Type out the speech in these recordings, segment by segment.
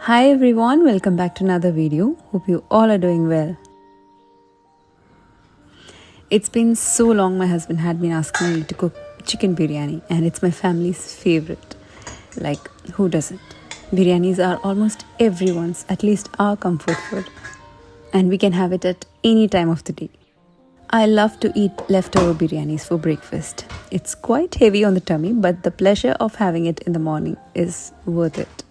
Hi everyone, welcome back to another video. Hope you all are doing well. It's been so long my husband had been asking me to cook chicken biryani and it's my family's favorite. Like, who doesn't? Biryanis are almost everyone's, at least our comfort food. And we can have it at any time of the day. I love to eat leftover biryanis for breakfast. It's quite heavy on the tummy, but the pleasure of having it in the morning is worth it.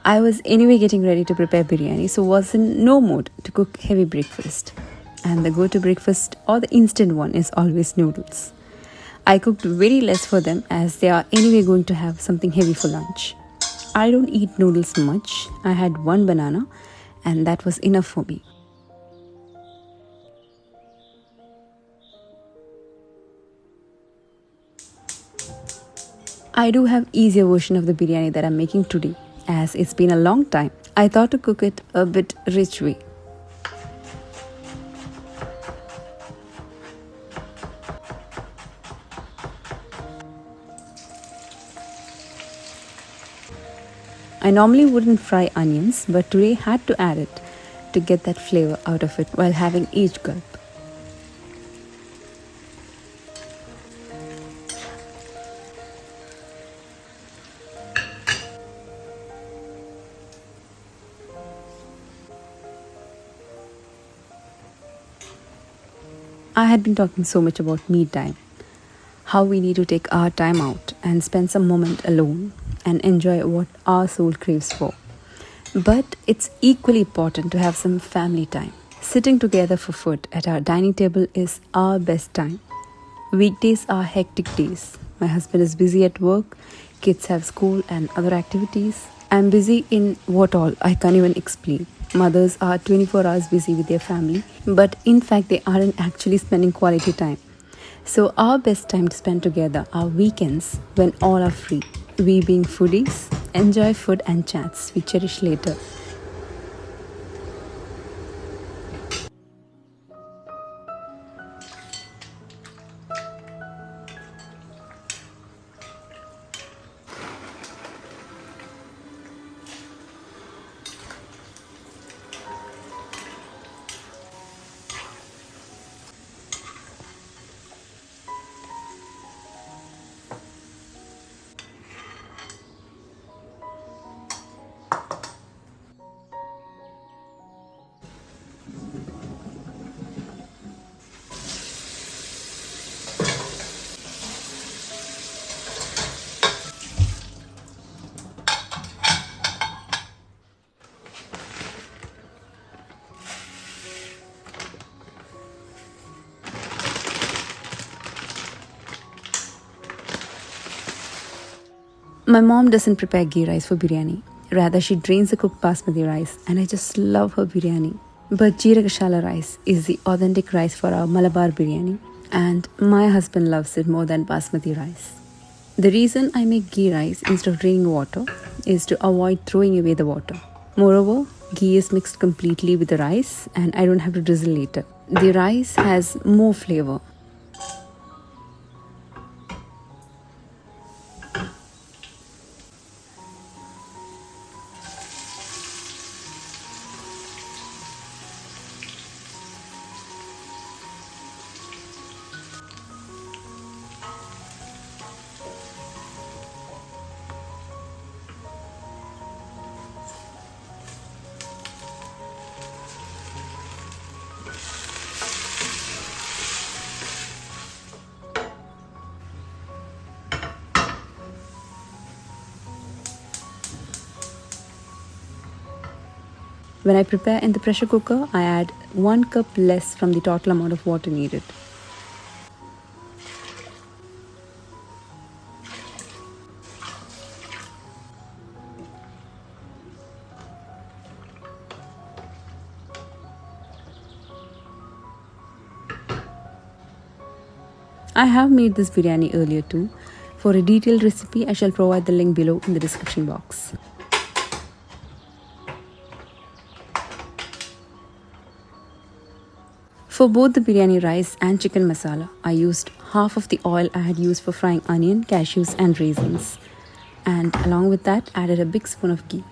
I was anyway getting ready to prepare biryani, so was in no mood to cook heavy breakfast. And the go-to breakfast or the instant one is always noodles. I cooked very less for them as they are anyway going to have something heavy for lunch. I don't eat noodles much. I had one banana and that was enough for me. I do have easier version of the biryani that I'm making today. As it's been a long time, I thought to cook it a bit rich way. I normally wouldn't fry onions, but today had to add it to get that flavor out of it while having each gulp. I had been talking so much about me time, how we need to take our time out and spend some moment alone and enjoy what our soul craves for. But it's equally important to have some family time. Sitting together for food at our dining table is our best time. Weekdays are hectic days. My husband is busy at work, kids have school and other activities. I'm busy in what all I can't even explain. Mothers are 24 hours busy with their family, but in fact, they aren't actually spending quality time. So, our best time to spend together are weekends when all are free. We, being foodies, enjoy food and chats we cherish later. My mom doesn't prepare ghee rice for biryani. Rather, she drains the cooked basmati rice, and I just love her biryani. But jeera kashala rice is the authentic rice for our Malabar biryani, and my husband loves it more than basmati rice. The reason I make ghee rice instead of draining water is to avoid throwing away the water. Moreover, ghee is mixed completely with the rice, and I don't have to drizzle later. The rice has more flavor. When I prepare in the pressure cooker, I add 1 cup less from the total amount of water needed. I have made this biryani earlier too. For a detailed recipe, I shall provide the link below in the description box. For both the biryani rice and chicken masala, I used half of the oil I had used for frying onion, cashews and raisins. And along with that, added a big spoon of ghee.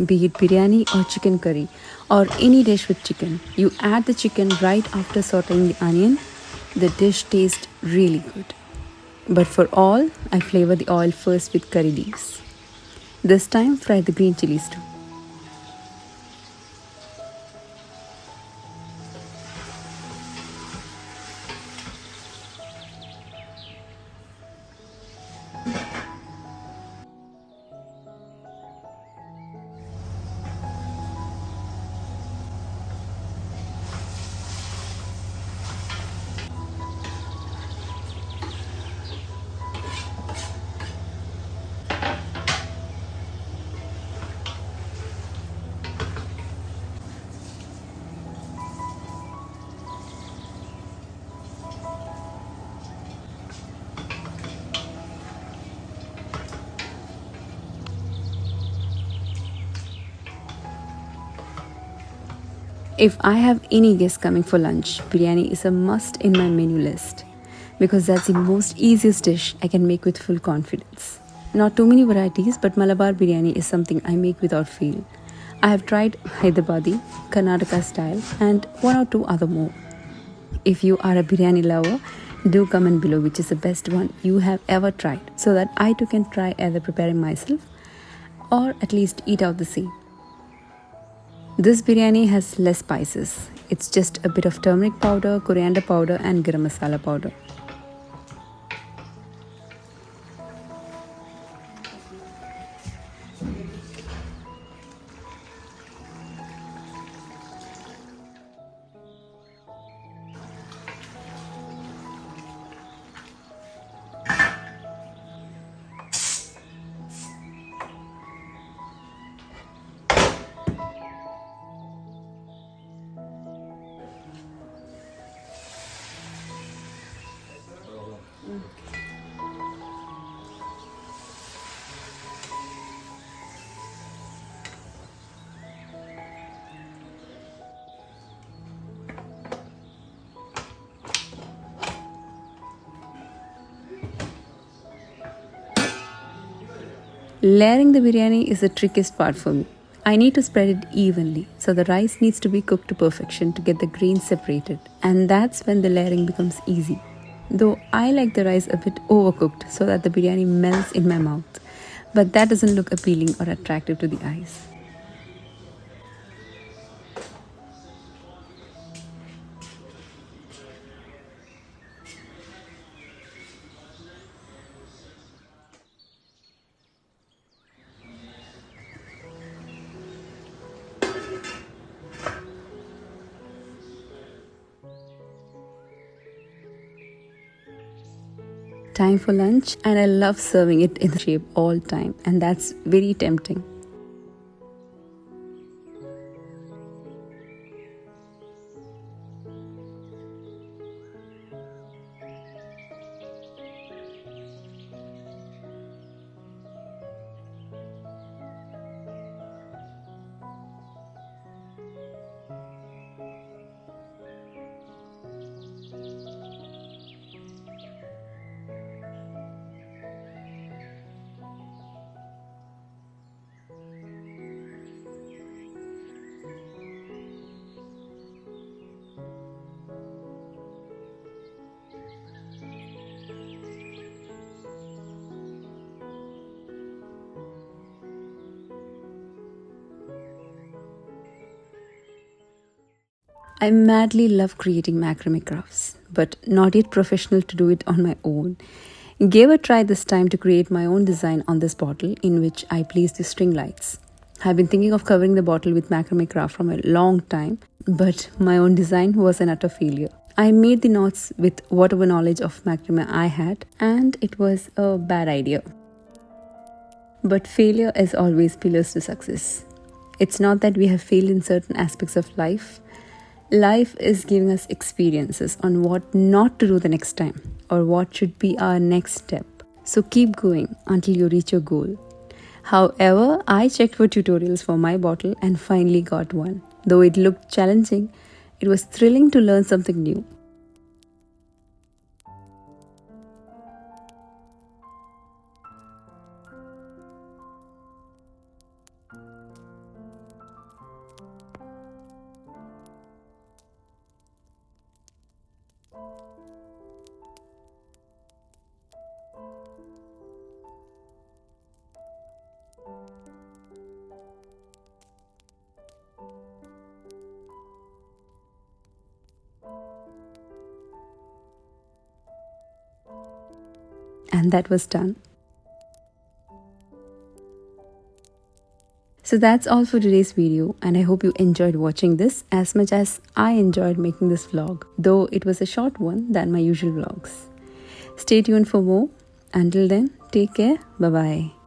Be it biryani or chicken curry or any dish with chicken, you add the chicken right after sauteing the onion. The dish tastes really good. But for all, I flavor the oil first with curry leaves. This time, fry the green chilies too. If I have any guests coming for lunch, biryani is a must in my menu list because that's the most easiest dish I can make with full confidence. Not too many varieties, but Malabar biryani is something I make without fail. I have tried Hyderabadi, Karnataka style, and one or two other more. If you are a biryani lover, do comment below which is the best one you have ever tried so that I too can try either preparing myself or at least eat out the same. This biryani has less spices. It's just a bit of turmeric powder, coriander powder and garam masala powder. Layering the biryani is the trickiest part for me. I need to spread it evenly, so the rice needs to be cooked to perfection to get the grains separated, and that's when the layering becomes easy. Though I like the rice a bit overcooked so that the biryani melts in my mouth, but that doesn't look appealing or attractive to the eyes. Time for lunch, and I love serving it in the shape all time, and that's very tempting. I madly love creating macrame crafts, but not yet professional to do it on my own. Gave a try this time to create my own design on this bottle in which I placed the string lights. I've been thinking of covering the bottle with macrame craft from a long time, but my own design was an utter failure. I made the knots with whatever knowledge of macrame I had, and it was a bad idea. But failure is always pillars to success. It's not that we have failed in certain aspects of life. Life is giving us experiences on what not to do the next time or what should be our next step. So keep going until you reach your goal. However, I checked for tutorials for my bottle and finally got one. Though it looked challenging, it was thrilling to learn something new. And that was done. So that's all for today's video, and I hope you enjoyed watching this as much as I enjoyed making this vlog, though it was a short one than my usual vlogs. Stay tuned for more. Until then, take care. Bye bye.